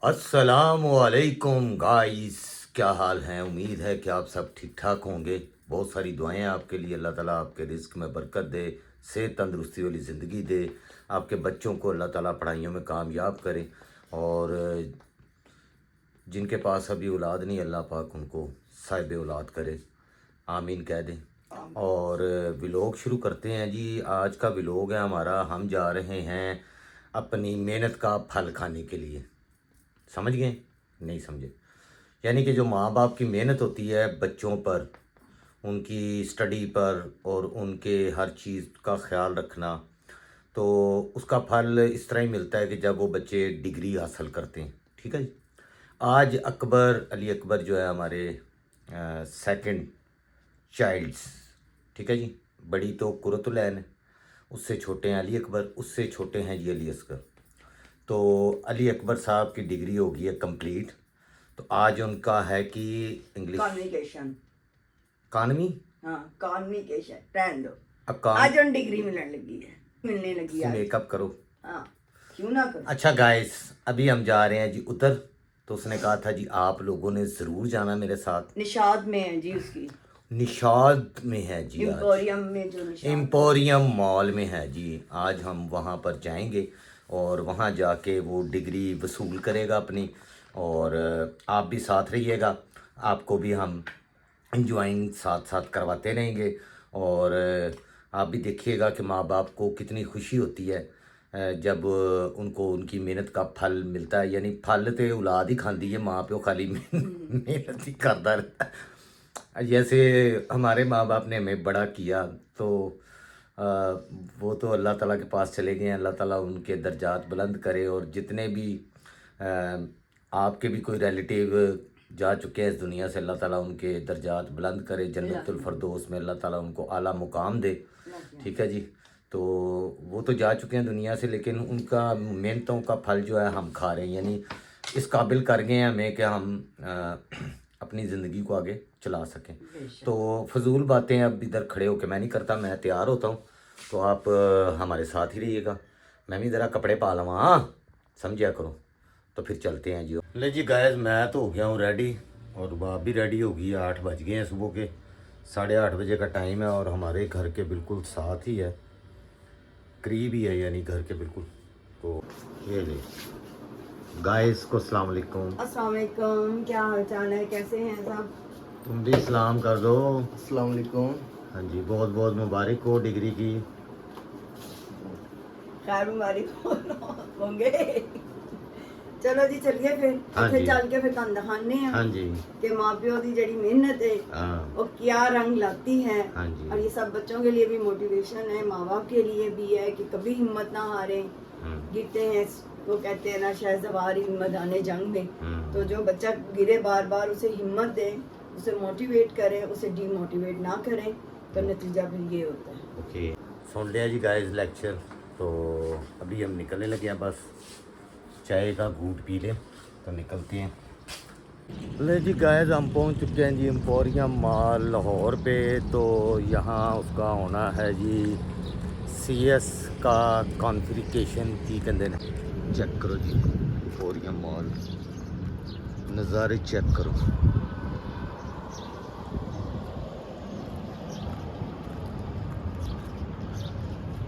अस्सलामुअलैकुम गाइस, क्या हाल है। उम्मीद है कि आप सब ठीक ठाक होंगे। बहुत सारी दुआएं आपके लिए। अल्लाह ताला आपके रिस्क में बरकत दे, सेहत तंदुरुस्ती वाली ज़िंदगी दे। आपके बच्चों को अल्लाह ताला पढ़ाइयों में कामयाब करे। और जिनके पास अभी औलाद नहीं, अल्लाह पाक उनको साहिब औलाद करे, आमीन कह दें। और व्लॉग शुरू करते हैं जी। आज का व्लॉग है हमारा। हम जा रहे हैं अपनी मेहनत का फल खाने के लिए। समझ गए? नहीं समझे? यानी कि जो माँ बाप की मेहनत होती है बच्चों पर, उनकी स्टडी पर और उनके हर चीज़ का ख्याल रखना, तो उसका फल इस तरह ही मिलता है कि जब वो बच्चे डिग्री हासिल करते हैं। ठीक है जी। आज अकबर अली अकबर जो है हमारे सेकंड चाइल्ड्स, ठीक है जी। बड़ी तो कुरतुलैन है, उससे छोटे हैं अली अकबर, उससे छोटे हैं जी अली असगर। तो अली अकबर साहब की डिग्री हो गई है कंप्लीट। तो आज उनका है कि इंग्लिश कम्युनिकेशन, कानवी, हाँ कम्युनिकेशन रहने दो। अकाउंट आज उन डिग्री मिलने लगी आज। मेकअप करो। हाँ, क्यों ना करो। अच्छा गाइस, अभी हम जा रहे हैं जी उधर। तो उसने कहा था जी आप लोगों ने ज़रूर जाना मेरे साथ। निशाद में है जी उसकी, निशाद में है जी। आज एम्पोरियम में, जो निशाद एम्पोरियम मॉल में है जी। आज हम वहाँ पर जाएंगे और वहाँ जाके वो डिग्री वसूल करेगा अपनी। और आप भी साथ रहिएगा, आपको भी हम इंजॉइंग साथ साथ करवाते रहेंगे। और आप भी देखिएगा कि माँ बाप को कितनी खुशी होती है जब उनको उनकी मेहनत का फल मिलता है। यानी फल तो औलाद ही खाती है, माँ प्यो खाली मेहनत ही करता रहता है। जैसे हमारे माँ बाप ने हमें बड़ा किया, तो अ, वो तो अल्लाह ताला के पास चले गए हैं। अल्लाह ताला उनके दर्जात बुलंद करे। और जितने भी आपके भी कोई रिलेटिव जा चुके हैं इस दुनिया से, अल्लाह ताला उनके दर्जात बुलंद करे, जन्नतुल फरदौस में अल्लाह ताला उनको आला मुकाम दे। ठीक है जी। तो वो तो जा चुके हैं दुनिया से, लेकिन उनका मेहनतों का फल जो है हम खा रहे हैं। यानी इस काबिल कर गए हैं हमें कि हम अपनी ज़िंदगी को आगे चला सकें। तो फजूल बातें अब इधर खड़े होकर मैं नहीं करता, मैं तैयार होता हूँ। तो आप हमारे साथ ही रहिएगा। मैं भी ज़रा कपड़े पा लवा, हाँ समझिया करो। तो फिर चलते हैं जी। ले जी गाइस, मैं तो हो गया हूँ रेडी और बाप भी रेडी हो गई है। 8 बज गए हैं सुबह के, 8:30 बजे का टाइम है। और हमारे घर के बिल्कुल साथ ही है, करीब ही है, यानी घर के बिल्कुल। तो ये ले गाइस को अस्सलाम वालेकुम। अस्सलाम वालेकुम, क्या हाल चाल है, कैसे हैं सब? तुम भी सलाम कर दो। अस्सलाम वालेकुम। हाँ जी, बहुत बहुत मुबारक हो डिग्री की। खैर मुबारक होंगे। चलो जी चलिए हाँ फिर जी। चल के फिर तुम दिखाने हैं हाँ जी। कि माँ प्यो की जड़ी मेहनत है हाँ वो क्या रंग लाती है। हाँ जी। और ये सब बच्चों के लिए भी मोटिवेशन है, माँ बाप के लिए भी है कि कभी हिम्मत ना हारे। गिरते हैं, वो कहते हैं ना, शहसवार हिम्मत आने जंग में। तो जो बच्चा गिरे बार बार, उसे हिम्मत दे, उसे मोटिवेट करें, उसे डीमोटिवेट ना करें, तो नतीजा फिर ये होता है। ओके, सुन लिया जी गाइस लेक्चर। तो अभी हम निकलने लगे हैं, बस चाय का घूंट पी लें तो निकलते हैं। ले जी गाइस, हम पहुंच चुके हैं जी एम्पोरियम मॉल लाहौर पे। तो यहाँ उसका होना है जी CS का कॉन्फ़िगरेशन की कहते हैं। चेक करो जी एम्पोरियम मॉल, नज़ारे चेक करो।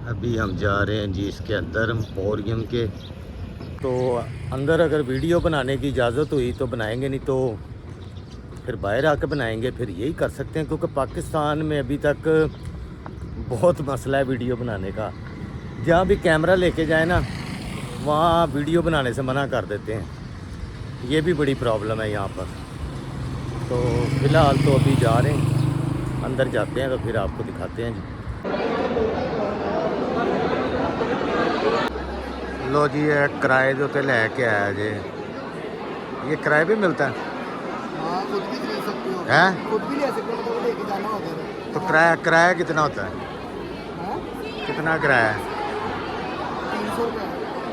अभी हम जा रहे हैं जी इसके अंदर एम्पोरियम के। तो अंदर अगर वीडियो बनाने की इजाज़त हुई तो बनाएंगे, नहीं तो फिर बाहर आकर बनाएंगे। फिर यही कर सकते हैं, क्योंकि पाकिस्तान में अभी तक बहुत मसला है वीडियो बनाने का। जहाँ भी कैमरा लेके जाए ना, वहाँ वीडियो बनाने से मना कर देते हैं। ये भी बड़ी प्रॉब्लम है यहाँ पर। तो फ़िलहाल तो अभी जा रहे हैं, अंदर जाते हैं तो फिर आपको दिखाते हैं जी। लो जी, ये किराए के उत्ते लैके आया जे। ये किराए भी मिलता है? हाँ, खुद भी ले सकते हो। हैं? खुद भी ले सकते हो, मतलब लेके जाना होता है। तो किराया कितना होता है? हाँ? कितना किराया है? 300 रुपये।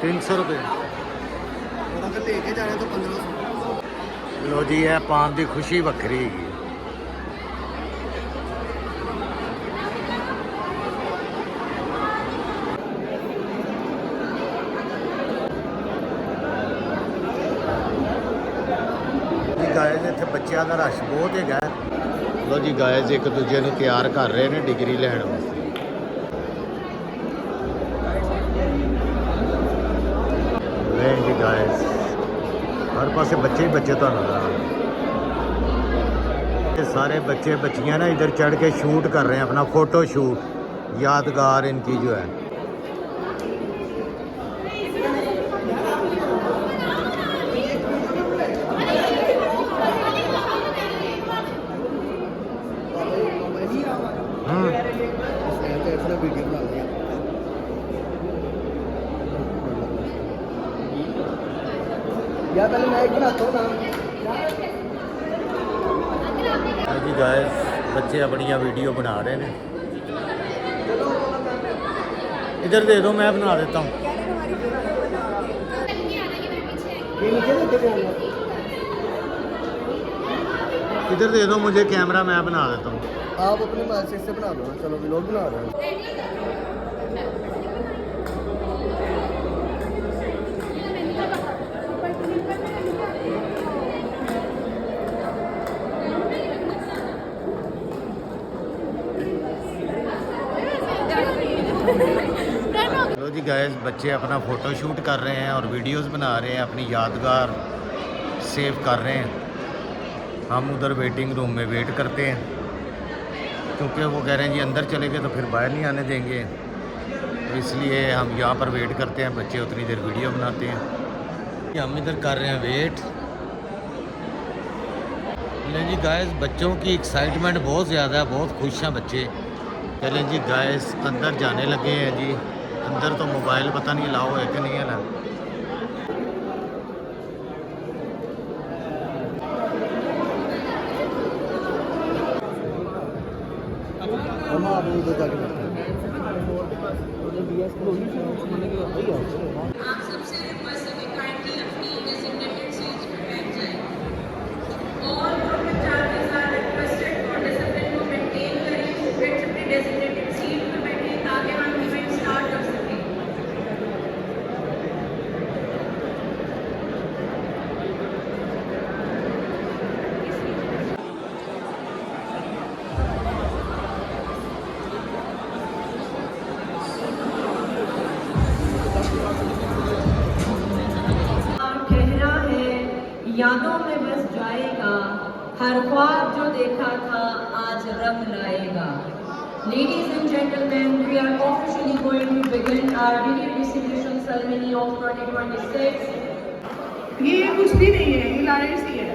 300 रुपये। और अगर लेके जा रहे हैं तो 1500। लो जी, है पान की खुशी वक्री हैगी। गाइस ਇੱਥੇ ਬੱਚਿਆਂ ਦਾ ਰਸ਼ ਬਹੁਤ ਹੈਗਾ। ਲੋ ਜੀ ਗਾਇਜ਼ ਇੱਕ ਦੂਜੇ ਨੂੰ ਤਿਆਰ ਕਰ ਰਹੇ ਨੇ ਡਿਗਰੀ ਲੈਣ ਵਾਸਤੇ। ਲੈ ਜੀ ਗਾਇਜ਼ ਹਰ ਪਾਸੇ ਬੱਚੇ ਹੀ ਬੱਚੇ ਤੁਹਾਨੂੰ ये सारे बच्चे बच्चियां ना इधर चढ़ के शूट कर रहे हैं अपना फ़ोटो शूट यादगार इनकी जो है। या पहले मैं एक बनाता हूँ ना जी गाइस बच्चे अपनी वीडियो बना रहे हैं। इधर दे दो मैं बना देता हूँ। इधर दे दो मुझे कैमरा मैं बना देता हूँ। आप अपने मैसेज से बना दो ना। चलो व्लॉग बना रहे हो। लो जी गाइस बच्चे अपना फ़ोटो शूट कर रहे हैं और वीडियोस बना रहे हैं अपनी यादगार सेव कर रहे हैं। हम उधर वेटिंग रूम में वेट करते हैं क्योंकि वो कह रहे हैं जी अंदर चले गए तो फिर बाहर नहीं आने देंगे, तो इसलिए हम यहाँ पर वेट करते हैं। बच्चे उतनी देर वीडियो बनाते हैं। हम इधर कर रहे हैं वेट। चलें जी गाइस बच्चों की एक्साइटमेंट बहुत ज़्यादा है, बहुत खुश हैं बच्चे। चलें जी गाइस अंदर जाने लगे हैं जी। अंदर तो मोबाइल पता नहीं अलाउ है कि नहीं है ना। हम आप उधर जाके बैठते हैं। आप सबसे रिक्वेस्ट है कि काइंडली अपनी डेजिग्नेटेड सीट्स पर बैठ जाएं। और कर्मचारी आर रिक्वेस्टेड फॉर डिसिप्लिन को मेंटेन करें, स्टूडेंट्स अपनी डेजिग्नेटेड सीट पर बैठें ताकि हम इवेंट स्टार्ट कर सकें। ठहरा है यादों में बस जाएगा, हर ख्वाब जो देखा था आज रंग लाएगा। Ladies and gentlemen, we are officially going to begin our degree distribution ceremony of 2026. ये कुछ भी नहीं है, ये लाइट्स ही है।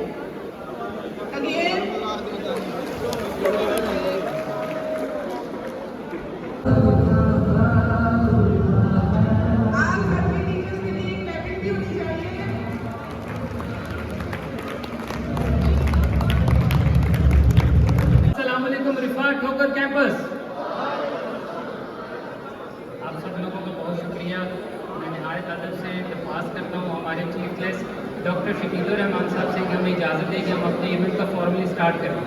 Again, आप सभी टीचर्स के लिए एक पैकेट भी होनी चाहिए। अस्सलाम वालेकुम रिफा ठोकर कैंपस। आप सब लोगों का बहुत शुक्रिया। मैं नहायत अदब से दरख्वास्त करता हूँ हमारे chief guest doctor Shakilur Rahman साहब से कि हमें इजाज़त दें कि हम अपने इवेंट का फॉर्मली स्टार्ट करें।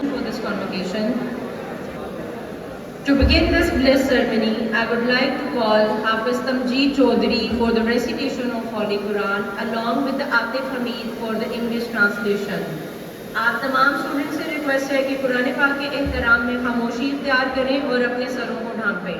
For this convocation. To begin this bliss ceremony, I would like to call Hafiz Tamjeed Chaudhary for the recitation of Holy Quran along with the Atif Hamid for the English translation. आप तमाम students से request है कि कुरान पाक के एहतराम में खामोशी इख्तियार करें और अपने सरों को ढांपें।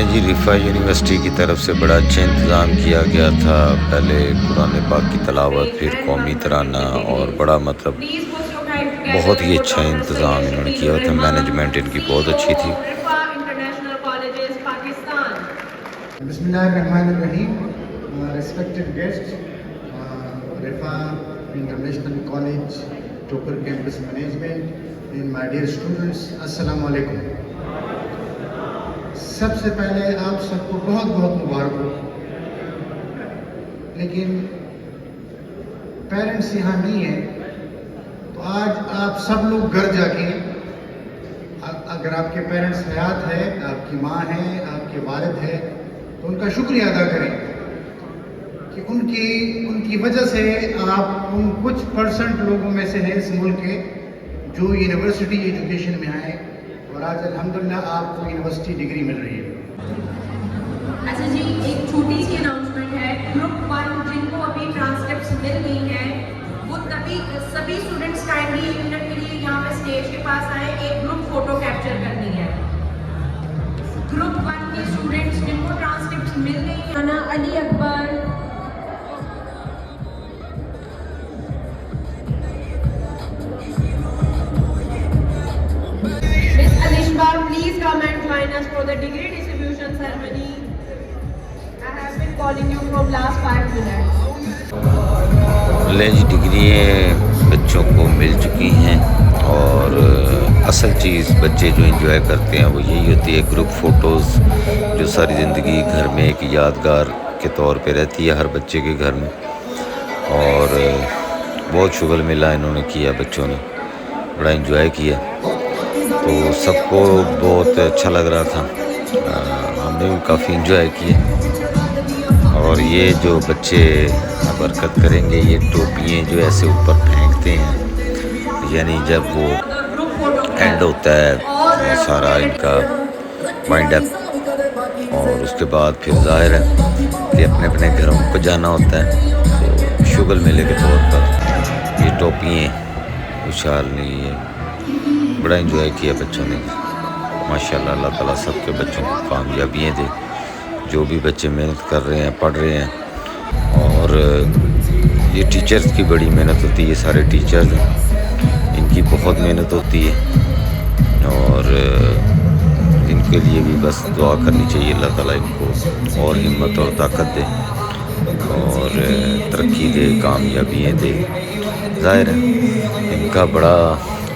जी रिफ़ा यूनिवर्सिटी की तरफ से बड़ा अच्छा इंतज़ाम किया गया था। पहले कुरान पाक की तलावत, फिर कौमी तराना और बड़ा मतलब बहुत ही अच्छा इंतज़ाम इन्होंने किया था। मैनेजमेंट इनकी बहुत अच्छी थी। बिस्मिल्लाहिर्रहमानिर्रहीम। Respected guests, Rifa International College, Toper Campus Management, and my dear students, Assalamu alaikum. सबसे पहले आप सबको बहुत बहुत मुबारक हो। लेकिन पेरेंट्स यहाँ नहीं है तो आज आप सब लोग घर जाके अगर आपके पेरेंट्स हयात है, आपकी माँ है, आपके वालिद है, तो उनका शुक्रिया अदा करें कि उनकी वजह से आप उन कुछ परसेंट लोगों में से हैं इस मुल्क के जो यूनिवर्सिटी एजुकेशन में आए और आज अल्हम्दुलिल्लाह आपको यूनिवर्सिटी डिग्री मिल रही है। अच्छा जी, एक छोटी सी अनाउंसमेंट है। ग्रुप 1 जिनको अभी ट्रांसक्रिप्ट्स मिल गई हैं, वो तभी सभी स्टूडेंट्स काइंडली 1 मिनट के लिए यहाँ पे स्टेज के पास आए, एक ग्रुप फोटो कैप्चर करनी है। ग्रुप 1 के स्टूडेंट्स जिनको ट्रांसक्रिप्ट्स मिल गई हैं, Rana Ali Akbar, Miss Alishba, please come and join us for the degree distribution ceremony. I have been calling you from last 5 minutes. College degree बच्चों को मिल चुकी हैं और असल चीज़ बच्चे जो एंजॉय करते हैं वो यही होती है ग्रुप फ़ोटोज़, जो सारी ज़िंदगी घर में एक यादगार के तौर पे रहती है हर बच्चे के घर में। और बहुत शुगर मिला इन्होंने किया, बच्चों ने बड़ा एंजॉय किया, तो सबको बहुत अच्छा लग रहा था। हमने भी काफ़ी एंजॉय किया। और ये जो बच्चे बरकत करेंगे, ये टोपियाँ जो ऐसे ऊपर फेंकते हैं, यानी जब वो एंड होता है सारा इनका वाइंड अप, और उसके बाद फिर जाहिर है कि अपने अपने घरों को जाना होता है। तो शुगर मेले के तौर पर ये टोपियाँ उछाल ली है, बड़ा एंजॉय किया बच्चों ने माशाल्लाह। अल्लाह ताला सबके बच्चों को कामयाबियाँ दे, जो भी बच्चे मेहनत कर रहे हैं, पढ़ रहे हैं। और ये टीचर्स की बड़ी मेहनत होती है, सारे टीचर्स इनकी बहुत मेहनत होती है, और इनके लिए भी बस दुआ करनी चाहिए, अल्लाह ताला इनको और हिम्मत और ताकत दे और तरक्की दे, कामयाबियाँ दे। ज़ाहिर है इनका बड़ा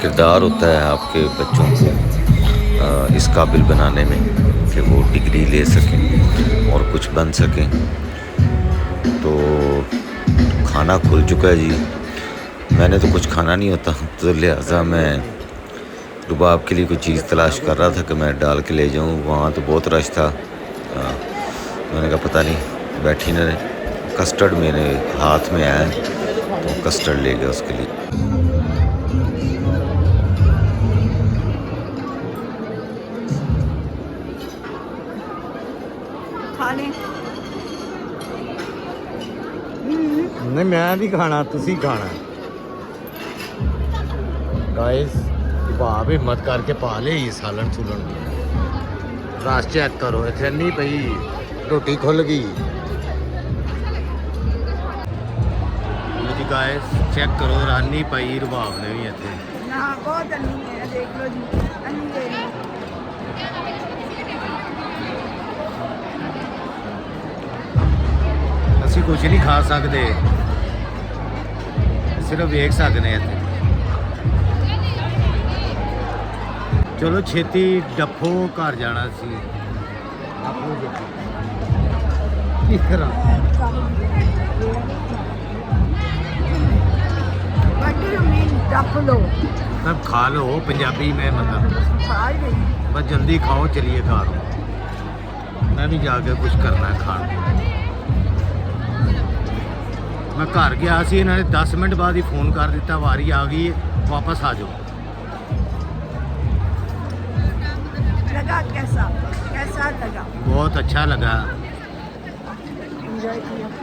किरदार होता है आपके बच्चों को इस काबिल बनाने में कि वो डिग्री ले सकें और कुछ बन सकें। तो खाना खुल चुका है जी, मैंने तो कुछ खाना नहीं होता, तो लिहाजा मैं रुबाब के लिए कोई चीज़ तलाश कर रहा था कि मैं डाल के ले जाऊं। वहाँ तो बहुत रश था, मैंने कहा पता नहीं बैठी न रहे। कस्टर्ड मेरे हाथ में आया तो कस्टर्ड ले गया उसके लिए। नहीं मैं नहीं खाना, तुसी खाना गाइस। भाव हिम्मत करके पा ले सालन सुलन रस चेक करो, इतने नहीं पई रोटी खुल गई जी गाइस, चेक करो रानी पाई रुबाब ने भी इतने बहुत अन्नी है, देख लो जी, अन्नी है। ਅਸੀਂ कुछ नहीं खा सकते, सिर्फ वेख सकते हैं। चलो छेती डफो घर जाना सी, किस तरह सब खा लो पंजाबी में, मतलब बस जल्दी खाओ, चलिए घर। मैं भी जाके कुछ करना है खाना। मैं घर गया सी, इन्होंने 10 मिनट बाद ही फ़ोन कर दिता, वारी आ गई है, वापस आ जाओ। लगा कैसा लगा? बहुत अच्छा लगा।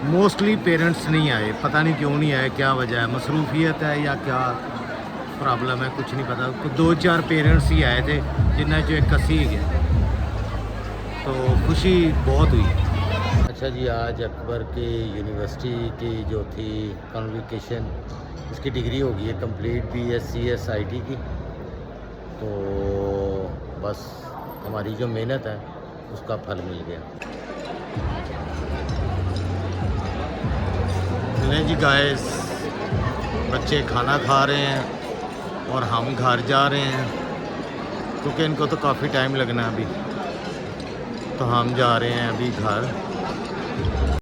मोस्टली पेरेंट्स नहीं आए, पता नहीं क्यों नहीं आए, क्या वजह है, मसरूफियत है या क्या प्रॉब्लम है, कुछ नहीं पता। 2-4 पेरेंट्स ही आए थे, जिन्हें जो एक कसी गया, तो खुशी बहुत हुई। अच्छा जी, आज अकबर की यूनिवर्सिटी की जो थी कॉन्वोकेशन, उसकी डिग्री हो गई है कंप्लीट BSc की। तो बस हमारी जो मेहनत है उसका फल मिल गया। नहीं जी गाइस, बच्चे खाना खा रहे हैं और हम घर जा रहे हैं, क्योंकि इनको तो काफ़ी टाइम लगना है अभी, तो हम जा रहे हैं अभी घर।